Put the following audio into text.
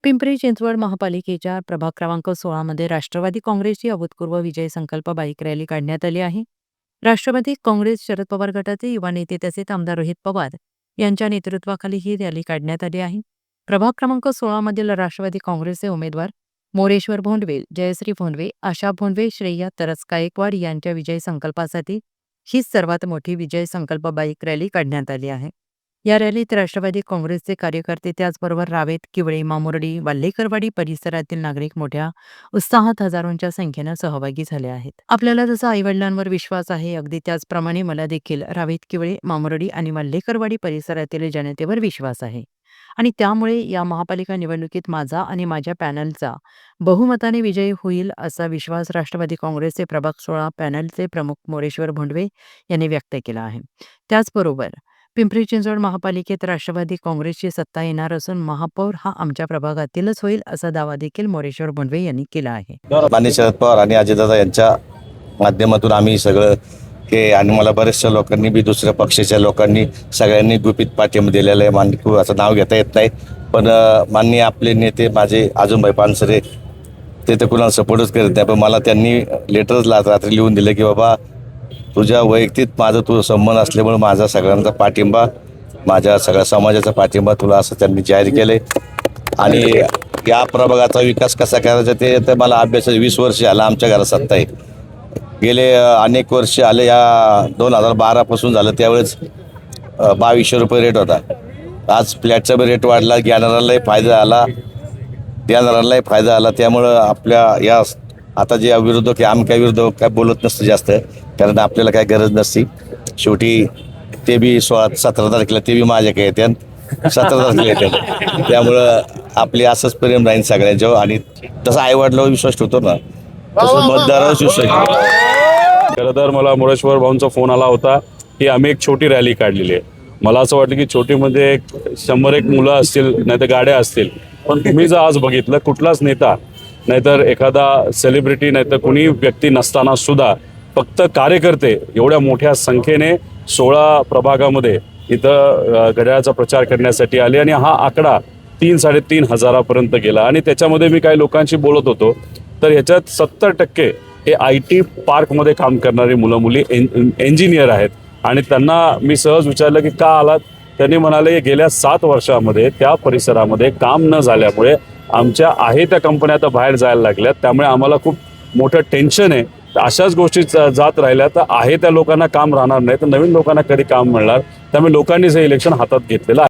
पिंपरी चिंचवड महापालिकेच्या प्रभाग क्रमांक 16 मध्ये राष्ट्रवादी काँग्रेसची अभूतपूर्व विजय संकल्प बाईक रॅली काढण्यात आली आहे. राष्ट्रवादी काँग्रेस शरद पवार गटाचे युवा नेते तसेच आमदार रोहित पवार यांच्या नेतृत्वाखाली ही रॅली काढण्यात आली आहे. प्रभाग क्रमांक 16 मधील राष्ट्रवादी काँग्रेसचे उमेदवार मोरेश्वर भोंडवे, जयश्री भोंडवे, आशा भोंडवे, श्रेया तरस गायकवाड यांच्या विजय संकल्पासाठी ही सर्वात मोठी विजय संकल्प बाईक रॅली काढण्यात आली आहे. या रॅलीत राष्ट्रवादी काँग्रेसचे कार्यकर्ते त्याचबरोबर रावेत, किवळे, मामुर्डी, वाल्हेकरवाडी परिसरातील नागरिक मोठ्या उत्साहात हजारोंच्या संख्येनं सहभागी झाले आहेत. आपल्याला जसा आईवडिलांवर विश्वास आहे, अगदी त्याचप्रमाणे मला देखील रावेत, किवळे, मामुर्डी आणि वाल्हेकरवाडी परिसरातील जनतेवर विश्वास आहे आणि त्यामुळे या महापालिका निवडणुकीत माझा आणि माझ्या पॅनलचा बहुमताने विजय होईल असा विश्वास राष्ट्रवादी काँग्रेसचे प्रभाग 16 पॅनलचे प्रमुख मोरेश्वर भोंडवे यांनी व्यक्त केला आहे. त्याचबरोबर पिंपरी चिंचवड महापालिकेत राष्ट्रवादी काँग्रेसची सत्ता येणार असून महापौर हा आमच्या प्रभागातीलच होईल असा दावा देखील मोरेश्वर भोंडवे यांनी केला आहे. माननीय शरद पवार आणि अजितदादा यांच्या माध्यमातून आम्ही सगळं हे आणि मला बऱ्याचशा लोकांनी बी दुसऱ्या पक्षाच्या लोकांनी सगळ्यांनी गुपित पाठिंबा दिलेलं आहे. माननीय असं नाव घेता येत नाही, पण माननीय आपले नेते माझे अजूनभाई पानसरे ते तर कुणाला सपोर्टच करत नाही, पण मला त्यांनी लेटरच रात्री लिहून दिलं की बाबा तुझ्या वैयक्तिक माझं तुझं संबंध असल्यामुळे माझा सगळ्यांचा पाठिंबा, माझ्या सगळ्या समाजाचा पाठिंबा तुला असं त्यांनी जाहीर केलंय. आणि या प्रभागाचा विकास कसा करायचा ते तर मला अभ्यास 20 वर्ष आला. आमच्या घरात सत्ता आहे. गेले अनेक वर्ष आले. या 2012 पासून झालं, त्यावेळेस 2200 रुपये रेट होता. आज फ्लॅटचा बी रेट वाढला, घेणाऱ्यालाही फायदा आला, देणाऱ्यालाही फायदा आला. त्यामुळं आपल्या या आता जे विरोधक आहे, आम्ही काय विरोधक काय बोलत नसतं जास्त, कारण आपल्याला काय गरज नसती. शेवटी ते बी 16-17 तारखेला ते बी माझ्याकडे येतात, 17 तारखेला येतात. त्यामुळं आपले असंच प्रेम राहील सगळ्यांच्यावर आणि तसा आईवडिलांवर विश्वास ठेवतो ना, तसं मतदारावर विश्वास ठेवतो. खरं तर मला मोरेश्वर भाऊंचा फोन आला होता की आम्ही एक छोटी रॅली काढलेली आहे. मला असं वाटलं की छोटीमध्ये 100-1 मुलं असतील, नाहीतर गाड्या असतील, पण तुम्ही जर आज बघितलं कुठलाच नेता नाहीतर एखादा सेलिब्रिटी नाहीतर कुणी व्यक्ती नसताना सुद्धा फक्त कार्यकर्ते एवढ्या मोठ्या संख्येने 16 प्रभागामध्ये इथं घड्याळाचा प्रचार करण्यासाठी आले आणि हा आकडा 3-3.5 हजारापर्यंत गेला. आणि त्याच्यामध्ये मी काही लोकांशी बोलत होतो तर ह्याच्यात 70% हे IT पार्कमध्ये काम करणारी मुलं मुली इंजिनियर आहेत. आणि त्यांना मी सहज विचारलं की का आलात, त्यांनी म्हणाले गेल्या 7 वर्षामध्ये त्या परिसरामध्ये काम न झाल्यामुळे आमच्या आहे त्या कंपन्या आता बाहेर जायला लागल्यात, त्यामुळे आम्हाला खूप मोठं टेन्शन आहे. अशाच गोष्टी जात राहिल्या तर आहे त्या लोकांना काम राहणार नाही, तर नवीन लोकांना कधी काम मिळणार. त्यामुळे लोकांनीच हे इलेक्शन हातात घेतलेलं आहे.